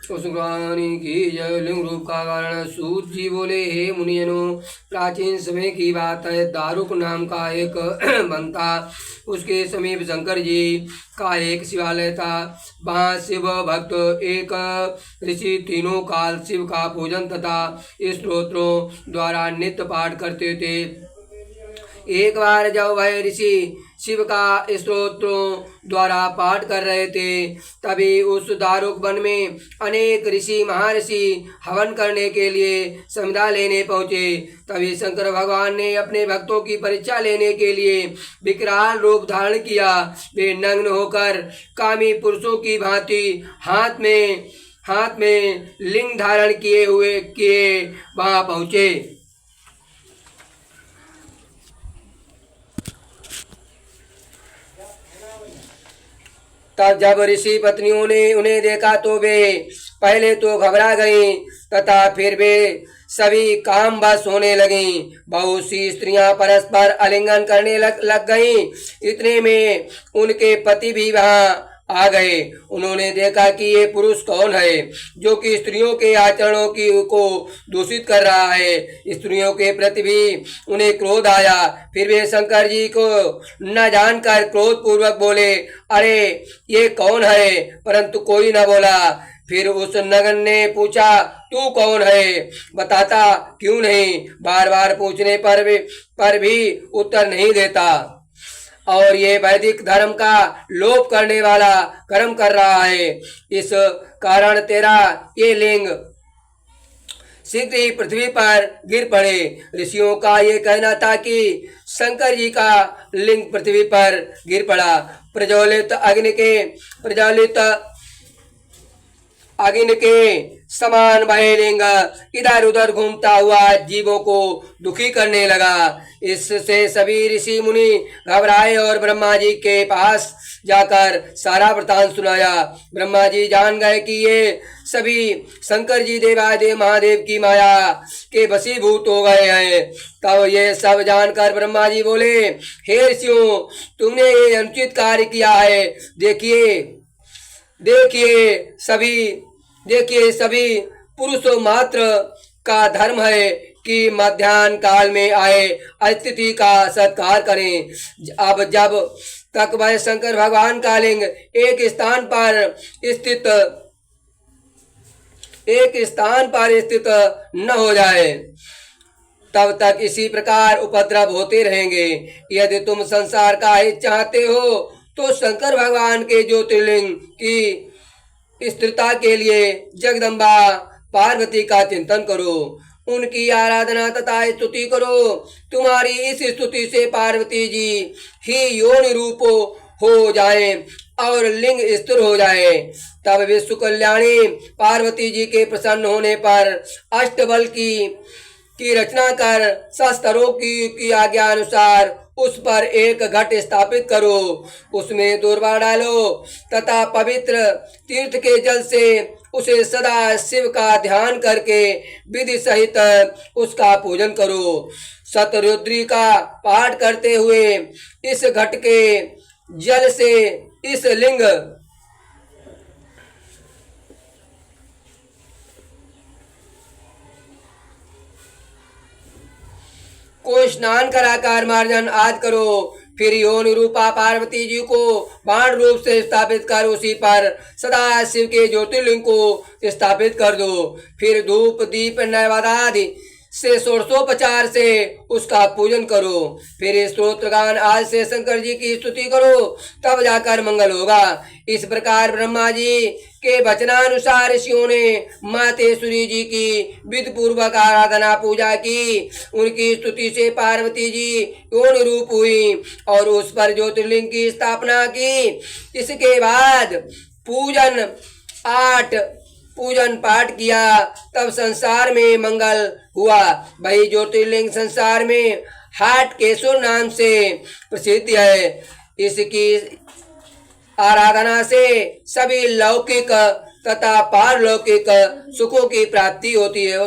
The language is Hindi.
शुक्रानी की जय। लिंग रूप का कारण सूत जी बोले, हे मुनिजनों, प्राचीन समय की बात है। दारुक नाम का एक बनता, उसके समीप शंकर जी का एक शिवालय था। वहाँ शिव भक्त एक ऋषि तीनों काल शिव का पूजन तथा स्तोत्रों द्वारा नित्य पाठ करते थे। एक बार जब वह ऋषि शिव का स्तोत्रों द्वारा पाठ कर रहे थे, तभी उस दारुक वन में अनेक ऋषि महर्षि हवन करने के लिए संविदा लेने पहुँचे। तभी शंकर भगवान ने अपने भक्तों की परीक्षा लेने के लिए विकराल रूप धारण किया। वे नग्न होकर कामी पुरुषों की भांति हाथ में लिंग धारण किए वहां पहुँचे। तब जब ऋषि पत्नियों ने उन्हें देखा तो वे पहले तो घबरा गईं तथा फिर वे सभी काम बस होने लगीं। बहुत सी स्त्रियां परस्पर आलिंगन करने लग गईं। इतने में उनके पति भी वहां आ गए। उन्होंने देखा कि ये पुरुष कौन है जो कि स्त्रियों के आचरणों को दूषित कर रहा है। स्त्रियों के प्रति भी उन्हें क्रोध आया। फिर वे शंकर जी को न जानकर क्रोध पूर्वक बोले, अरे ये कौन है? परंतु कोई न बोला। फिर उस नगन ने पूछा, तू कौन है, बताता क्यों नहीं? बार बार पूछने पर भी उत्तर नहीं देता और ये वैदिक धर्म का लोप करने वाला कर्म कर रहा है। इस कारण तेरा ये लिंग शीघ्र ही पृथ्वी पर गिर पड़े। ऋषियों का ये कहना था कि शंकर जी का लिंग पृथ्वी पर गिर पड़ा। प्रज्वलित अग्नि के समान वह लिंग इधर उधर घूमता हुआ जीवों को दुखी करने लगा। इससे सभी ऋषि मुनि घबराए और ब्रह्मा जी के पास जाकर सारा वृतांत सुनाया। ब्रह्मा जी जान गए कि ये सभी शंकर जी देवादेव महादेव की माया के वशीभूत हो गए हैं। तब ये सब जानकर ब्रह्मा जी बोले, हे ऋषियों, तुमने ये अनुचित कार्य किया है। देखिए सभी पुरुषों मात्र का धर्म है कि मध्याह्न काल में आए अतिथि का सत्कार करें। अब जब तक वह शंकर भगवान का लिंग एक स्थान पर स्थित न हो जाए, तब तक इसी प्रकार उपद्रव होते रहेंगे। यदि तुम संसार का हित चाहते हो तो शंकर भगवान के ज्योतिर्लिंग की स्थिरता के लिए जगदम्बा पार्वती का चिंतन करो, उनकी आराधना तथा स्तुति करो। तुम्हारी इस स्तुति से पार्वती जी ही योनि रूप हो जाए और लिंग स्थिर हो जाए। तब विश्व कल्याणी पार्वती जी के प्रसन्न होने पर अष्टबल की रचना कर शस्त्रों की आज्ञा अनुसार उस पर एक घट स्थापित करो, उसमें दूर्वा डालो तथा पवित्र तीर्थ के जल से उसे सदा शिव का ध्यान करके विधि सहित उसका पूजन करो। शतरुद्री का पाठ करते हुए इस घट के जल से इस लिंग को स्नान कराकर मार्जन आदि करो। फिर योनि रूपा पार्वती जी को बाण रूप से स्थापित कर उसी पर सदा शिव के ज्योतिर्लिंग को स्थापित कर दो। फिर धूप दीप नैवेद्य से षोडशोपचार से उसका पूजन करो। फिर स्तोत्र गान आज से शंकर जी की स्तुति करो, तब जाकर मंगल होगा। इस प्रकार ब्रह्मा जी के वचनानुसार ऋषियों ने मातेश्वरी जी की विधि पूर्वक आराधना पूजा की। उनकी स्तुति से पार्वती जी योनि रूप हुई और उस पर ज्योतिर्लिंग की स्थापना की। इसके बाद पूजन पाठ किया, तब संसार में मंगल हुआ। वही ज्योतिर्लिंग संसार में हाटकेश्वर नाम से प्रसिद्ध है। इसकी आराधना से सभी लौकिक तथा पारलौकिक सुखों की प्राप्ति होती है।